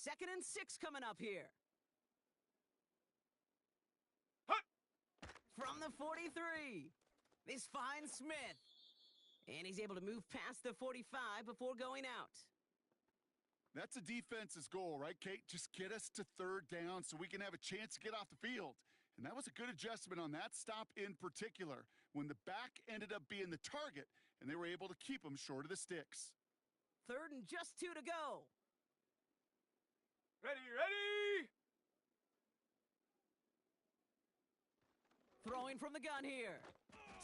2nd and 6 coming up here. From the 43, this finds Smith. And he's able to move past the 45 before going out. That's a defense's goal, right, Kate? Just get us to 3rd down so we can have a chance to get off the field. And that was a good adjustment on that stop in particular, when the back ended up being the target, and they were able to keep him short of the sticks. 3rd and just 2 to go. Ready! Throwing from the gun here.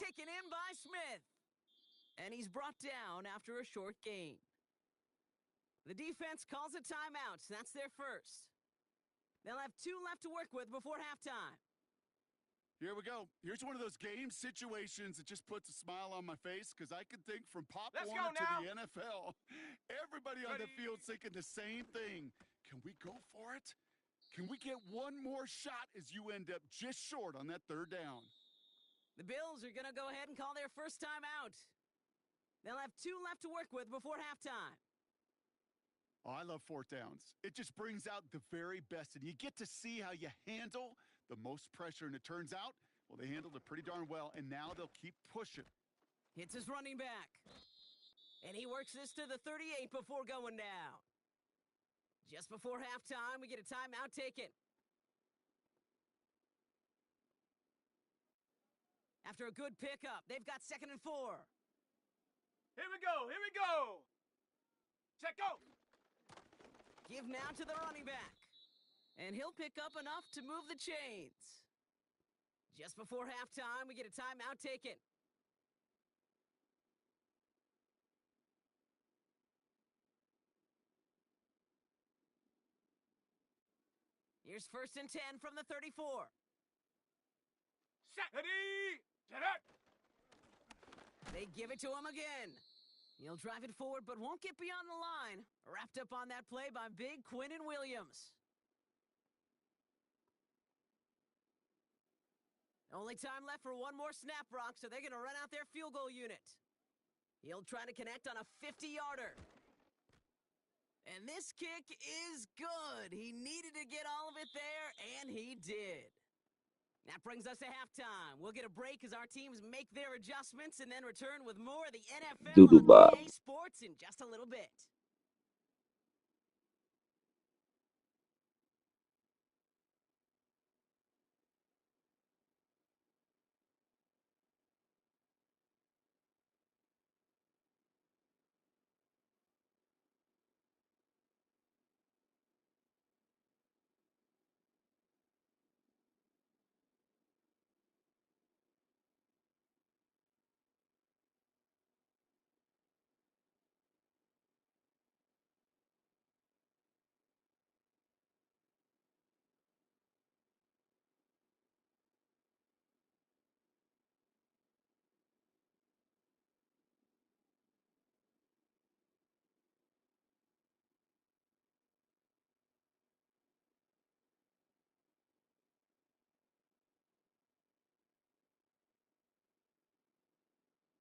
Taken in by Smith. And he's brought down after a short gain. The defense calls a timeout. That's their first. They'll have 2 left to work with before halftime. Here we go. Here's one of those game situations that just puts a smile on my face, because I can think from Pop Warner to the NFL. Everybody on the field thinking the same thing. Can we go for it? Can we get one more shot as you end up just short on that 3rd down? The Bills are going to go ahead and call their first timeout. They'll have 2 left to work with before halftime. Oh, I love 4th downs. It just brings out the very best, and you get to see how you handle the most pressure, and it turns out, well, they handled it pretty darn well, and now they'll keep pushing. Hits his running back. And he works this to the 38 before going down. Just before halftime, we get a timeout taken. After a good pickup, they've got 2nd and 4. Here we go! Check go! Give now to the running back. And he'll pick up enough to move the chains. Just before halftime, we get a timeout taken. Here's 1st and 10 from the 34. Set. Ready! Get it! They give it to him again. He'll drive it forward, but won't get beyond the line. Wrapped up on that play by Big Quinnen Williams. Only time left for one more snap, Brock, so they're going to run out their field goal unit. He'll try to connect on a 50-yarder. And this kick is good. He needed to get all of it there, and he did. That brings us to halftime. We'll get a break as our teams make their adjustments and then return with more of the NFL on EA Sports in just a little bit.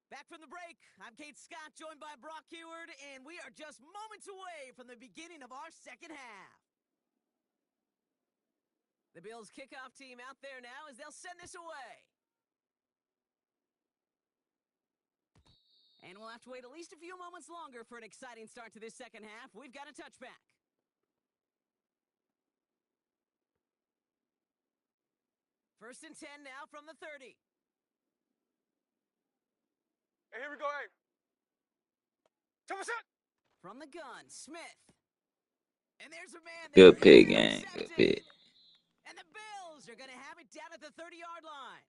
Back from the break, I'm Kate Scott, joined by Brock Heward, and we are just moments away from the beginning of our second half. The Bills kickoff team out there now as they'll send this away. And we'll have to wait at least a few moments longer for an exciting start to this second half. We've got a touchback. First and 10 now from the 30. And here we go, hey. From the gun, Smith. And there's a man there. Good pick, gang. Good pick. And the Bills are going to have it down at the 30-yard line.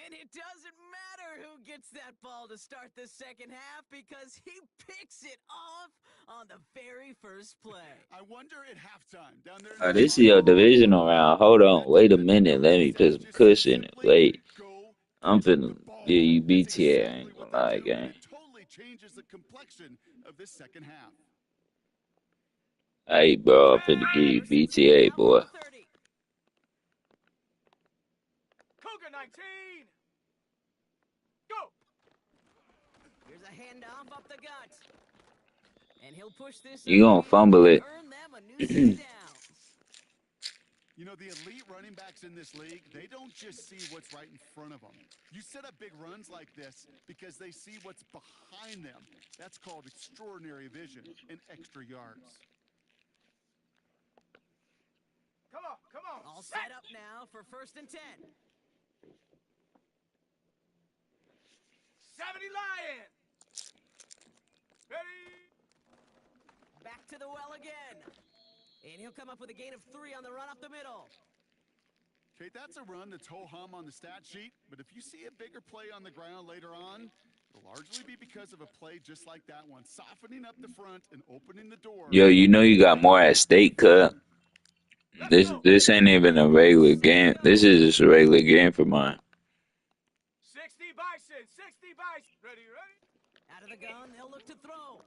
And it doesn't matter who gets that ball to start the second half because he picks it off on the very first play. I wonder at halftime down there. Oh, this is your divisional round. Hold on. Wait a minute. Let me put some cushion in it. Wait. I'm finna give you BTA. I ain't gonna lie, gang. Totally changes the complexion of this second half. Hey, bro. I'm finna give you BTA, boy. Cougar 19. Go. Here's a handoff up the gut. And he'll push this. You gonna fumble it. Earn them them a new set of downs. You know, the elite running backs in this league, they don't just see what's right in front of them. You set up big runs like this because they see what's behind them. That's called extraordinary vision and extra yards. Come on, come on. All set up now for 1st and 10. 70 Lions. Ready. Back to the well again. And he'll come up with a gain of 3 on the run up the middle. Okay, that's a run that's ho-hum on the stat sheet, but if you see a bigger play on the ground later on, it'll largely be because of a play just like that one, softening up the front and opening the door. Yo, you know you got more at stake, cut. This ain't even a regular game. This is just a regular game for mine. 60 Bison, 60 Bison. Ready, ready. Out of the gun, they'll look to throw.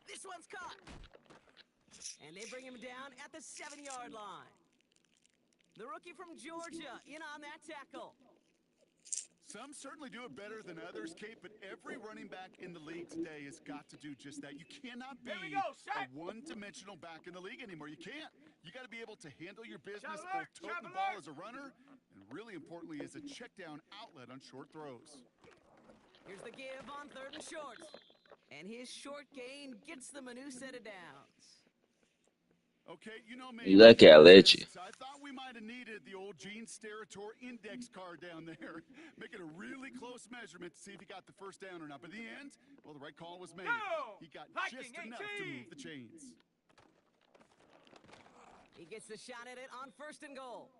This one's caught. And they bring him down at the 7-yard line. The rookie from Georgia in on that tackle. Some certainly do it better than others, Kate, but every running back in the league today has got to do just that. You cannot be a one-dimensional back in the league anymore. You can't. You got to be able to handle your business, both toting the ball as a runner, and really importantly, as a check-down outlet on short throws. Here's the give on 3rd and short. And his short gain gets them a new set of downs. Okay, you know me. You lucky I let you. I thought we might have needed the old Gene Steratore index card down there. Make it a really close measurement to see if he got the first down or not. But in the end, well, the right call was made. He got just enough to move the chains. He gets the shot at it on 1st and goal.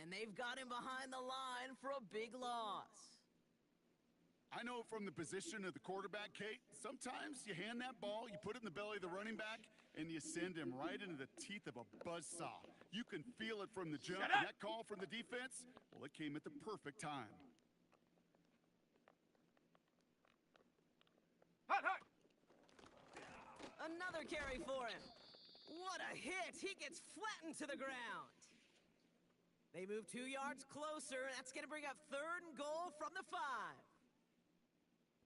And they've got him behind the line for a big loss. I know from the position of the quarterback, Kate, sometimes you hand that ball, you put it in the belly of the running back, and you send him right into the teeth of a buzzsaw. You can feel it from the jump, and that call from the defense, well, it came at the perfect time. Hot, hot. Another carry for him. What a hit. He gets flattened to the ground. They move 2 yards closer. That's going to bring up 3rd and goal from the 5.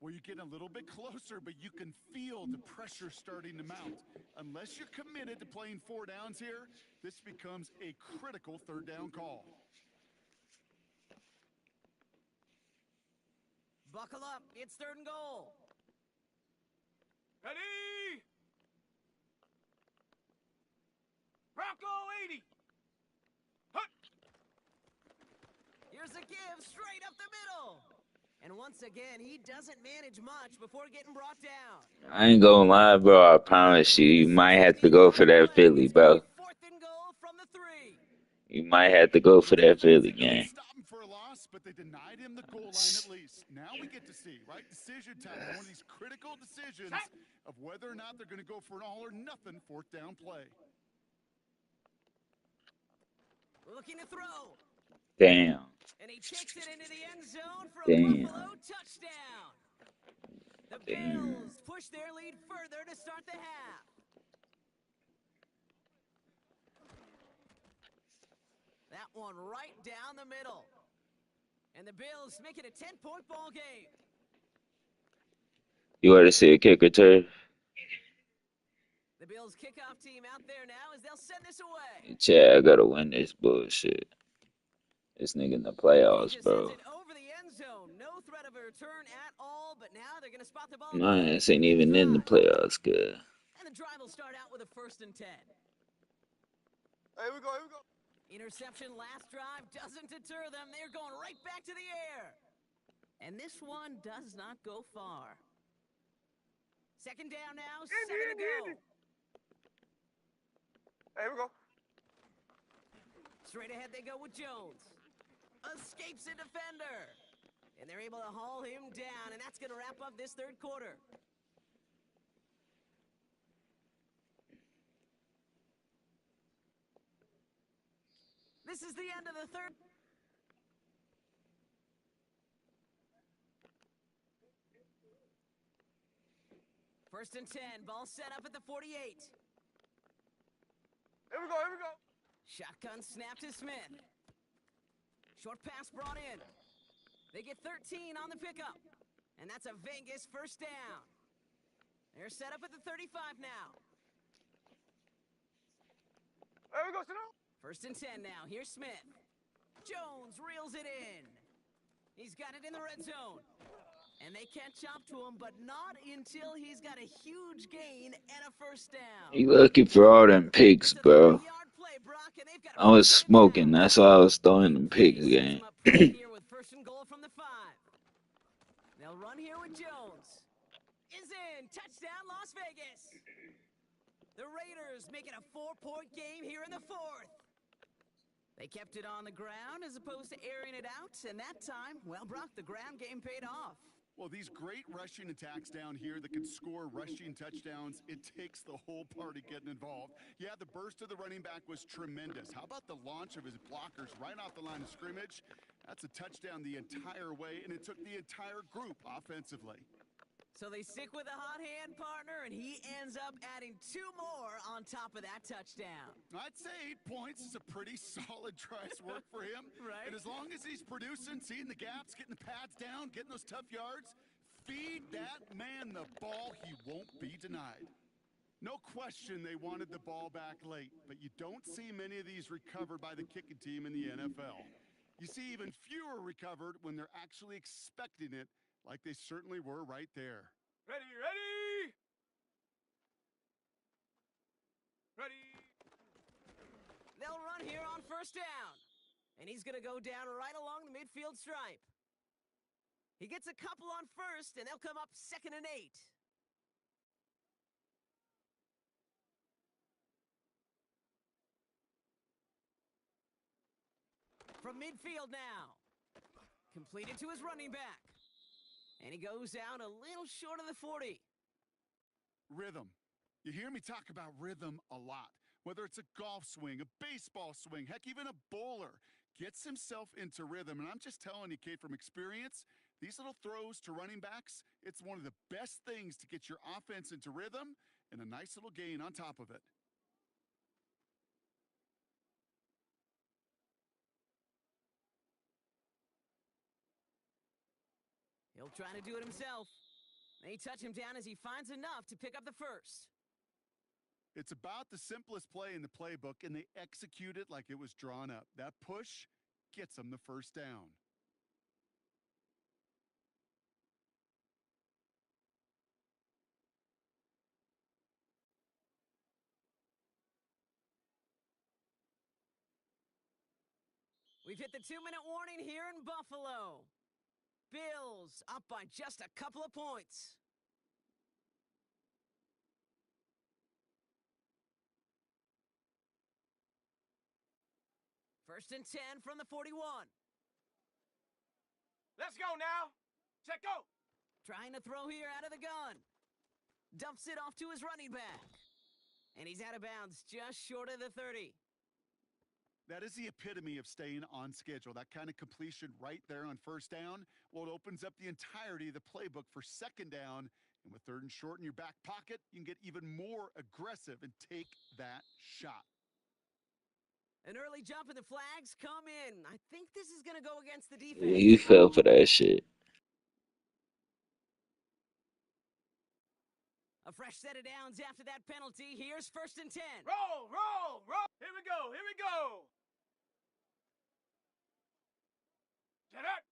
Well, you're getting a little bit closer, but you can feel the pressure starting to mount. Unless you're committed to playing 4 downs here, this becomes a critical 3rd down call. Buckle up. It's 3rd and goal. Ready. Bronco 80. Hut. Here's a give straight up the middle. And once again, he doesn't manage much before getting brought down. I ain't gonna lie, bro. I promise you, you might have to go for that Philly, bro. 4th and goal from the 3. You might have to go for that Philly game. Stop him for a loss, but they denied him the goal line at least. Now we get to see, right? Decision time. One of these critical decisions of whether or not they're going to go for an all or nothing 4th down play. Looking to throw. Damn. And he kicks it into the end zone for a Damn. Buffalo touchdown. The Damn. Bills push their lead further to start the half. That one right down the middle. And the Bills make it a 10-point ball game. You want to see a kick return? The Bills kickoff team out there now as they'll send this away. Chad, I gotta win this bullshit. This nigga in the playoffs, bro. Sends it over the end zone. No threat of a return at all, but now they're going to spot the ball. Mine ain't even in the playoffs, good. And the drive will start out with a 1st and 10. Here we go, here we go. Interception last drive doesn't deter them. They're going right back to the air. And this one does not go far. 2nd down now, 7 to go. Here we go. Straight ahead they go with Jones. Escapes a defender. And they're able to haul him down, and that's going to wrap up this 3rd quarter. This is the end of the 3rd. First and 10, ball set up at the 48. Here we go, here we go. Shotgun snap to Smith. Short pass brought in. They get 13 on the pickup. And that's a Vegas 1st down. They're set up at the 35 now. There we go, sit down. 1st and 10 now. Here's Smith. Jones reels it in. He's got it in the red zone. And they can't chop to him, but not until he's got a huge gain and a 1st down. You looking for all them picks, It's a bro. 30-yard play, Brock, and they've got I a was 1st and smoking. down. That's why I was throwing them Play picks sets again. them up pretty here with 1st and goal from the 5. They'll run here with Jones. Is in. Touchdown, Las Vegas. The Raiders make it a 4-point game here in the 4th. They kept it on the ground as opposed to airing it out, and that time, well, Brock, the ground game paid off. Well, these great rushing attacks down here that can score rushing touchdowns, it takes the whole party getting involved. Yeah, the burst of the running back was tremendous. How about the launch of his blockers right off the line of scrimmage? That's a touchdown the entire way, and it took the entire group offensively. So they stick with a hot hand partner, and he ends up adding 2 more on top of that touchdown. I'd say 8 points is a pretty solid try's work for him. Right. And as long as he's producing, seeing the gaps, getting the pads down, getting those tough yards, feed that man the ball, he won't be denied. No question they wanted the ball back late, but you don't see many of these recovered by the kicking team in the NFL. You see even fewer recovered when they're actually expecting it, like they certainly were right there. Ready, ready! Ready! They'll run here on 1st down. And he's going to go down right along the midfield stripe. He gets a couple on 1st, and they'll come up 2nd and 8. From midfield now. Completed to his running back. And he goes out a little short of the 40. Rhythm. You hear me talk about rhythm a lot. Whether it's a golf swing, a baseball swing, heck, even a bowler gets himself into rhythm. And I'm just telling you, Kate, from experience, these little throws to running backs, it's one of the best things to get your offense into rhythm and a nice little gain on top of it. He'll try to do it himself. They touch him down as he finds enough to pick up the 1st. It's about the simplest play in the playbook, and they execute it like it was drawn up. That push gets them the 1st down. We've hit the 2-minute warning here in Buffalo. Bills up by just a couple of points. First and 10 from the 41. Let's go now. Check go. Trying to throw here out of the gun. Dumps it off to his running back. And he's out of bounds just short of the 30. That is the epitome of staying on schedule. That kind of completion right there on 1st down. Well, it opens up the entirety of the playbook for 2nd down. And with 3rd and short in your back pocket, you can get even more aggressive and take that shot. An early jump and the flags come in. I think this is going to go against the defense. Yeah, you fell for that shit. A fresh set of downs after that penalty. Here's 1st and 10. Roll, roll, roll. Here we go, here we go. Get up.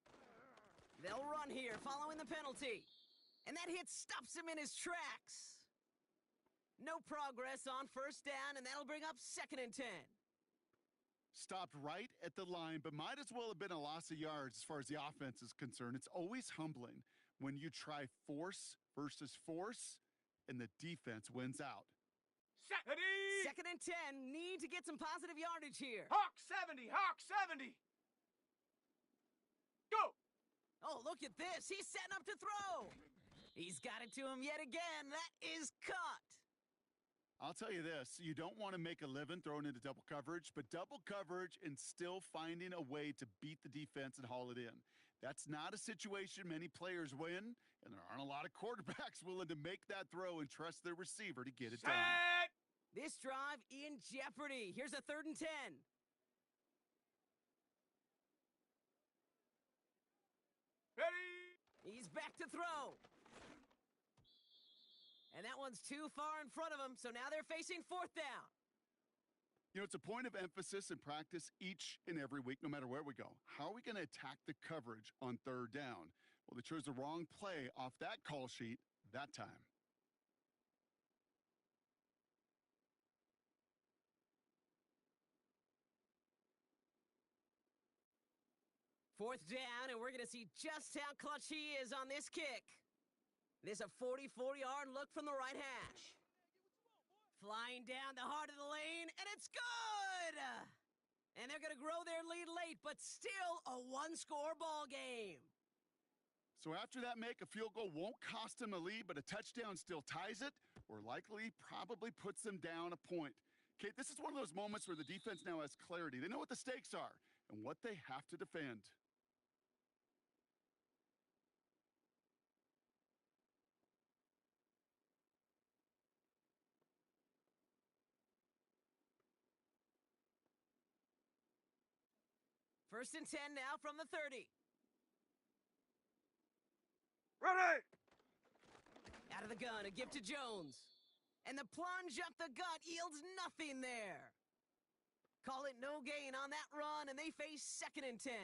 They'll run here following the penalty. And that hit stops him in his tracks. No progress on 1st down, and that'll bring up 2nd and 10. Stopped right at the line, but might as well have been a loss of yards as far as the offense is concerned. It's always humbling when you try force versus force, and the defense wins out. Set. Ready. 2nd and 10. Need to get some positive yardage here. Hawk 70, Hawk 70. Go. Oh, look at this. He's setting up to throw. He's got it to him yet again. That is cut. I'll tell you this, you don't want to make a living throwing into double coverage, but double coverage and still finding a way to beat the defense and haul it in. That's not a situation many players win, and there aren't a lot of quarterbacks willing to make that throw and trust their receiver to get it done. This drive in jeopardy. Here's a 3rd and 10. Ready. He's back to throw. And that one's too far in front of him, so now they're facing 4th down. You know, it's a point of emphasis in practice each and every week, no matter where we go. How are we going to attack the coverage on third down? Well, they chose the wrong play off that call sheet that time. Fourth down, and we're going to see just how clutch he is on this kick. This is a 44-yard look from the right hash. Flying down the heart of the lane, and it's good! And they're going to grow their lead late, but still a one-score ball game. So after that make, a field goal won't cost them a lead, but a touchdown still ties it, or likely probably puts them down a point. Kate, this is one of those moments where the defense now has clarity. They know what the stakes are and what they have to defend. First and 10 now from the 30. Ready! Out of the gun, a gift to Jones. And the plunge up the gut yields nothing there. Call it no gain on that run, and they face 2nd and 10.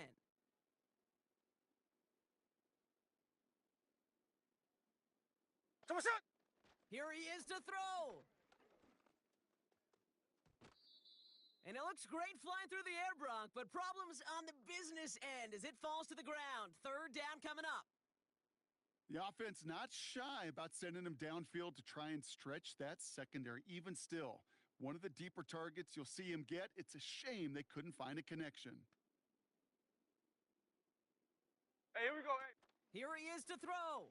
Here he is to throw. And it looks great flying through the air, Bronk, but problems on the business end as it falls to the ground. Third down coming up. The offense not shy about sending them downfield to try and stretch that secondary. Even still, one of the deeper targets you'll see him get. It's a shame they couldn't find a connection. Hey, here we go. Hey. Here he is to throw.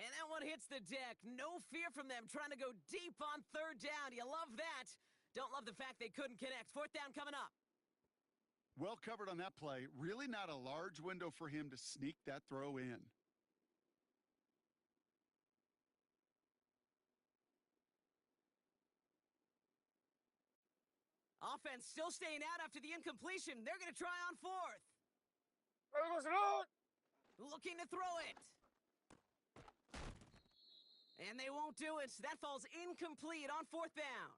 And that one hits the deck. No fear from them trying to go deep on third down. You love that. Don't love the fact they couldn't connect. Fourth down coming up. Well covered on that play. Really not a large window for him to sneak that throw in. Offense still staying out after the incompletion. They're going to try on fourth. Looking to throw it. And they won't do it. That falls incomplete on fourth down.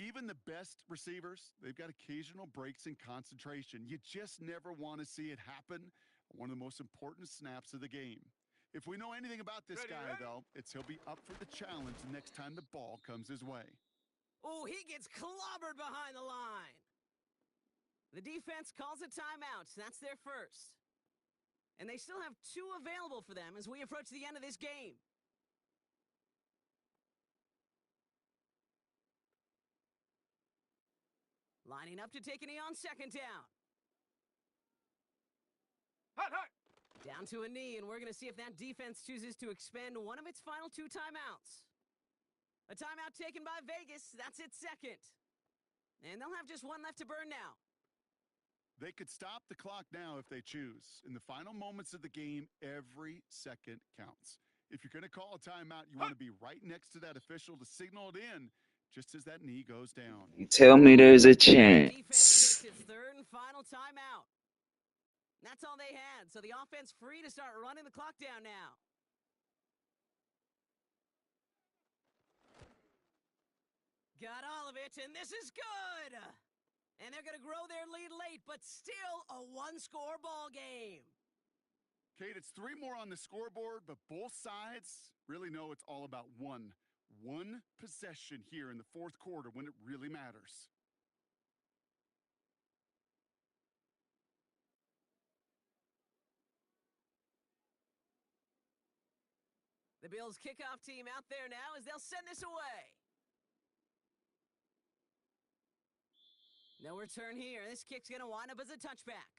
Even the best receivers, they've got occasional breaks in concentration. You just never want to see it happen. One of the most important snaps of the game. If we know anything about this guy, though, it's he'll be up for the challenge the next time the ball comes his way. Oh, he gets clobbered behind the line. The defense calls a timeout. That's their first. And they still have 2 available for them as we approach the end of this game. Lining up to take a knee on second down. Hot, hot. Down to a knee, and we're going to see if that defense chooses to expend one of its final 2 timeouts. A timeout taken by Vegas. That's its second. And they'll have just 1 left to burn now. They could stop the clock now if they choose. In the final moments of the game, every second counts. If you're going to call a timeout, you want to be right next to that official to signal it in just as that knee goes down. You tell me there's a Defense chance. takes its 3rd and final timeout. That's all they had, so the offense free to start running the clock down now. Got all of it, and this is good! And they're going to grow their lead late, but still a 1-score ball game. Kate, it's 3 more on the scoreboard, but both sides really know it's all about one possession here in the 4th quarter when it really matters. The Bills kickoff team out there now as they'll send this away. No return here. This kick's going to wind up as a touchback.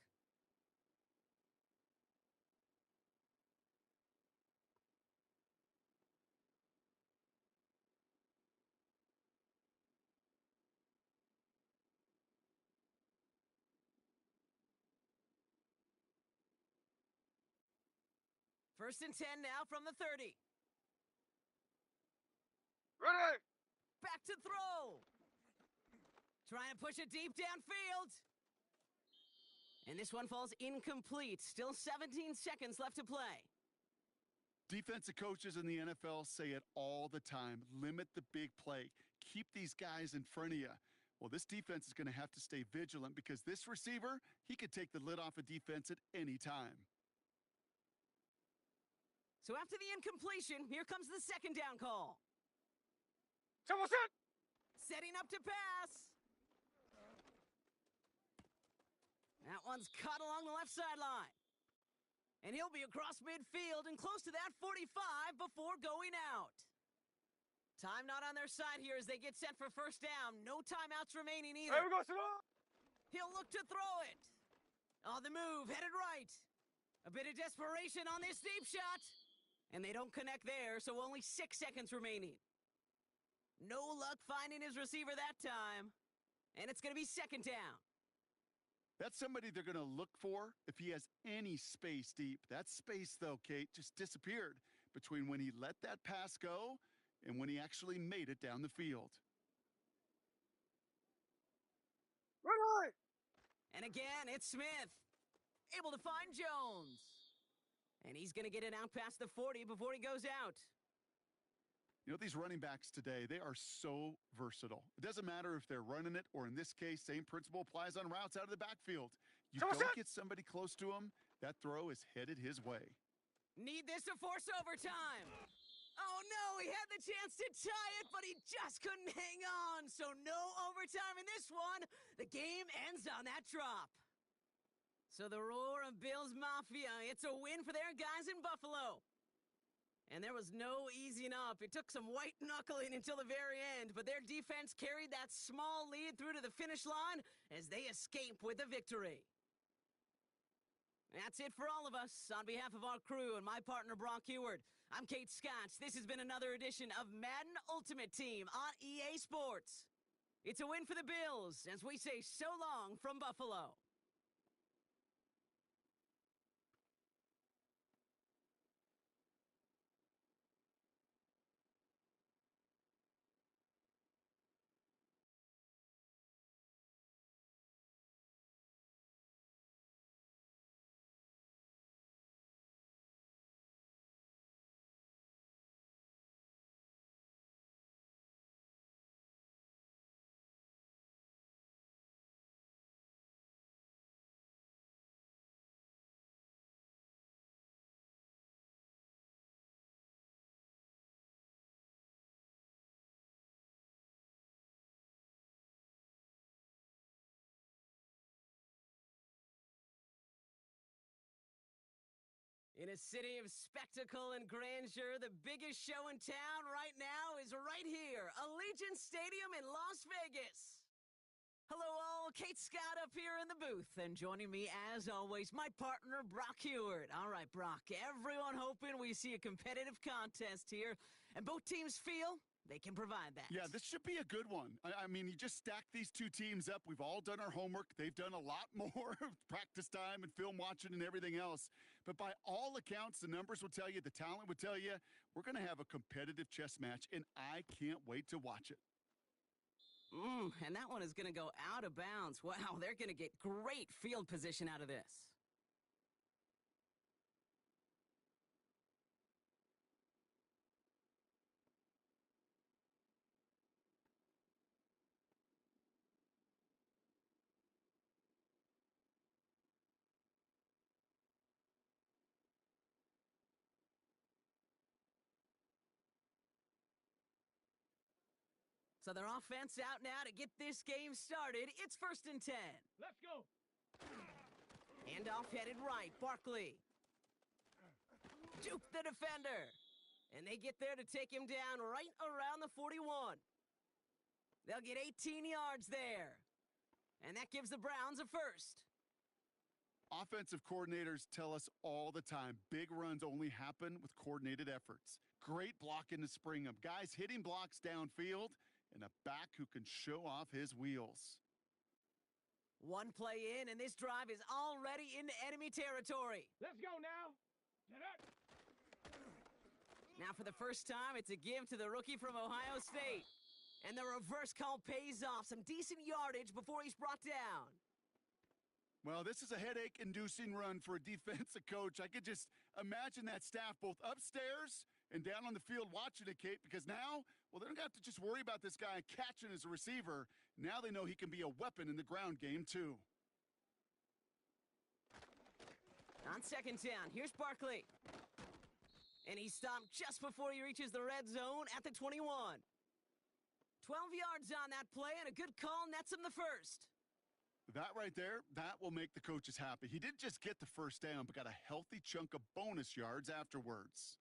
First and 10 now from the 30. Ready! Back to throw. Trying to push it deep downfield. And this one falls incomplete. Still 17 seconds left to play. Defensive coaches in the NFL say it all the time. Limit the big play. Keep these guys in front of you. Well, this defense is going to have to stay vigilant because this receiver, he could take the lid off a defense at any time. So after the incompletion, here comes the second down call. Someone set! Setting up to pass. That one's caught along the left sideline. And he'll be across midfield and close to that 45 before going out. Time not on their side here as they get set for first down. No timeouts remaining either. There we go, Simone! He'll look to throw it. On the move, headed right. A bit of desperation on this deep shot. And they don't connect there, so only 6 seconds remaining. No luck finding his receiver that time. And it's going to be second down. That's somebody they're going to look for if he has any space deep. That space, though, Kate, just disappeared between when he let that pass go and when he actually made it down the field. Right! And again, it's Smith. Able to find Jones. And he's going to get it out past the 40 before he goes out. You know, these running backs today, they are so versatile. It doesn't matter if they're running it or, in this case, same principle applies on routes out of the backfield. You don't get somebody close to him, that throw is headed his way. Need this to force overtime. Oh, no, he had the chance to tie it, but he just couldn't hang on. So no overtime in this one. The game ends on that drop. So the roar of Bills Mafia, it's a win for their guys in Buffalo. And there was no easing up. It took some white knuckling until the very end, but their defense carried that small lead through to the finish line as they escape with the victory. That's it for all of us. On behalf of our crew and my partner, Brock Heward, I'm Kate Scott. This has been another edition of Madden Ultimate Team on EA Sports. It's a win for the Bills as we say so long from Buffalo. In a city of spectacle and grandeur, the biggest show in town right now is right here, Allegiant Stadium in Las Vegas. Hello all, Kate Scott up here in the booth, and joining me as always, my partner, Brock Heward. All right, Brock, everyone hoping we see a competitive contest here, and both teams feel they can provide that. Yeah, this should be a good one. I mean, you just stack these two teams up. We've all done our homework. They've done a lot more practice time and film watching and everything else. But by all accounts, the numbers will tell you, the talent would tell you, we're going to have a competitive chess match, and I can't wait to watch it. And that one is going to go out of bounds. Wow, they're going to get great field position out of this. So their offense out now to get this game started. It's 1st and 10. Let's go! Handoff headed right. Barkley. Juke the defender. And they get there to take him down right around the 41. They'll get 18 yards there. And that gives the Browns a first. Offensive coordinators tell us all the time, big runs only happen with coordinated efforts. Great blocking to spring them. Guys hitting blocks downfield, and a back who can show off his wheels. One play in, and this drive is already into enemy territory. Let's go now! Get up! Now for the first time, it's a give to the rookie from Ohio State. And the reverse call pays off. Some decent yardage before he's brought down. Well, this is a headache-inducing run for a defensive coach. I could just imagine that staff both upstairs and down on the field watching it, Kate, because now, well, they don't have to just worry about this guy catching as a receiver. Now they know he can be a weapon in the ground game, too. On second down, here's Barkley. And he's stopped just before he reaches the red zone at the 21. 12 yards on that play, and a good call nets him the first. That right there, that will make the coaches happy. He didn't just get the first down, but got a healthy chunk of bonus yards afterwards.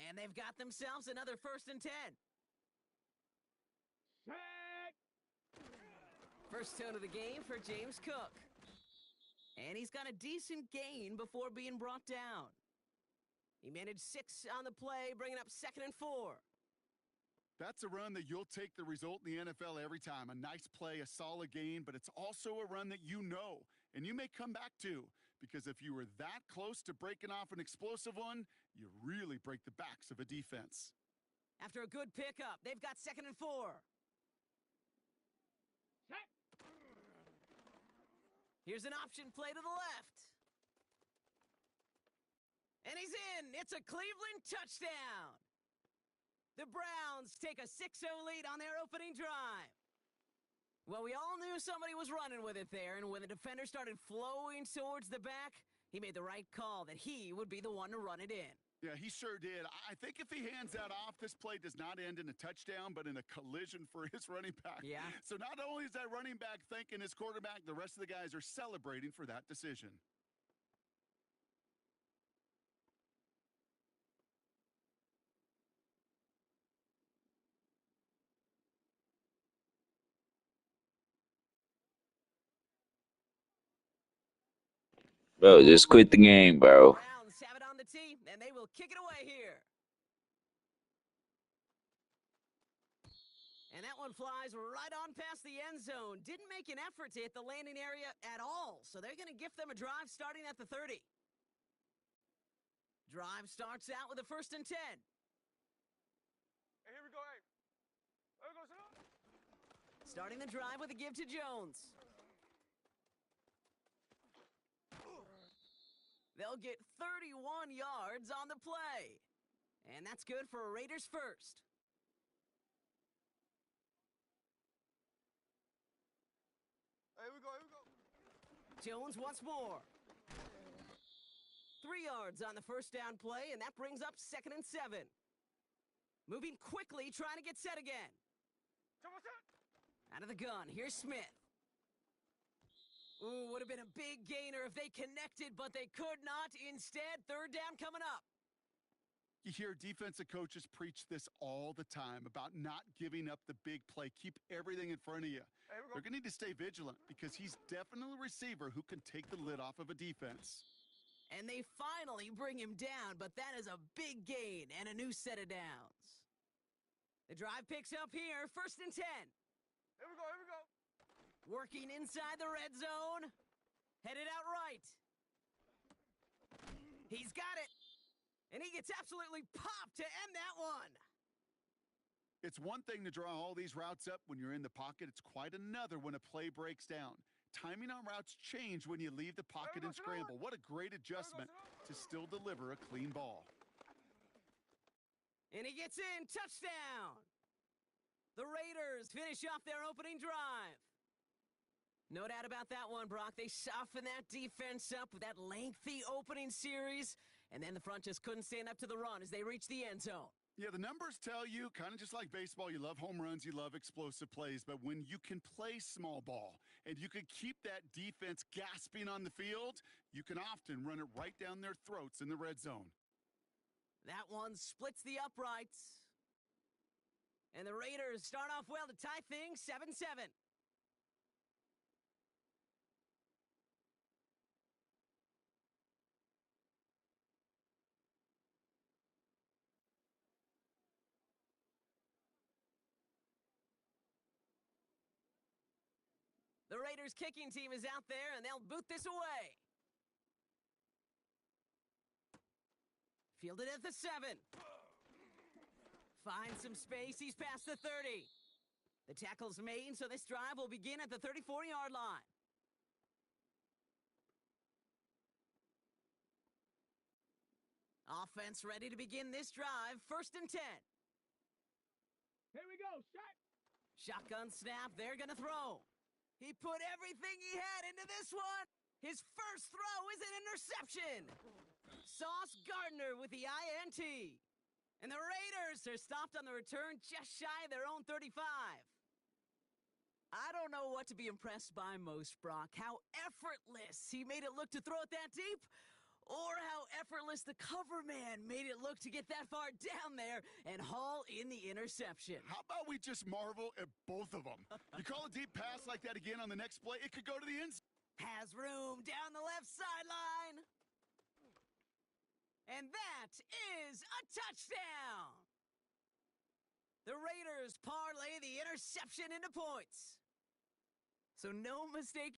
And they've got themselves another 1st and 10. First tone of the game for James Cook. And he's got a decent gain before being brought down. He managed 6 on the play, bringing up 2nd and 4. That's a run that you'll take the result in the NFL every time. A nice play, a solid gain, but it's also a run that you know, and you may come back to, because if you were that close to breaking off an explosive one, you really break the backs of a defense. After a good pickup, they've got 2nd and 4. Here's an option play to the left. And he's in. It's a Cleveland touchdown. The Browns take a 6-0 lead on their opening drive. Well, we all knew somebody was running with it there, and when the defender started flowing towards the back, he made the right call that he would be the one to run it in. Yeah, he sure did. I think if he hands that off, this play does not end in a touchdown, but in a collision for his running back. Yeah. So not only is that running back thanking his quarterback, the rest of the guys are celebrating for that decision. Bro, just quit the game, bro. Browns have it on the tee, and they will kick it away here. And that one flies right on past the end zone. Didn't make an effort to hit the landing area at all, so they're going to gift them a drive starting at the 30. Drive starts out with a 1st and 10. Hey, here we go, hey. There we go, sit up. Starting the drive with a give to Jones. They'll get 31 yards on the play. And that's good for a Raiders first. Here we go, here we go. Jones once more. 3 yards on the first down play, and that brings up 2nd and 7. Moving quickly, trying to get set again. Out of the gun, here's Smith. Ooh, would have been a big gainer if they connected, but they could not. Instead, 3rd down coming up. You hear defensive coaches preach this all the time about not giving up the big play. Keep everything in front of you. Hey, They're going to need to stay vigilant because he's definitely a receiver who can take the lid off of a defense. And they finally bring him down, but that is a big gain and a new set of downs. The drive picks up here, 1st and 10. Here we go, here we go. Working inside the red zone. Headed out right. He's got it. And he gets absolutely popped to end that one. It's one thing to draw all these routes up when you're in the pocket. It's quite another when a play breaks down. Timing on routes change when you leave the pocket and scramble. What a great adjustment to still deliver a clean ball. And he gets in. Touchdown. The Raiders finish off their opening drive. No doubt about that one, Brock. They softened that defense up with that lengthy opening series, and then the front just couldn't stand up to the run as they reached the end zone. Yeah, the numbers tell you, kind of just like baseball, you love home runs, you love explosive plays, but when you can play small ball and you can keep that defense gasping on the field, you can often run it right down their throats in the red zone. That one splits the uprights. And the Raiders start off well to tie things 7-7. The Raiders kicking team is out there, and they'll boot this away. Fielded at the 7. Finds some space, he's past the 30. The tackle's made, so this drive will begin at the 34-yard line. Offense ready to begin this drive, 1st and 10. Here we go, shot. Shotgun snap, they're gonna throw. He put everything he had into this one. His first throw is an interception. Sauce Gardner with the INT. And the Raiders are stopped on the return just shy of their own 35. I don't know what to be impressed by most, Brock. How effortless he made it look to throw it that deep, or how effortless the cover man made it look to get that far down there and haul in the interception. How about we just marvel at both of them? You call a deep pass like that again on the next play, it could go to the end. Has room down the left sideline. And that is a touchdown. The Raiders parlay the interception into points. So no mistake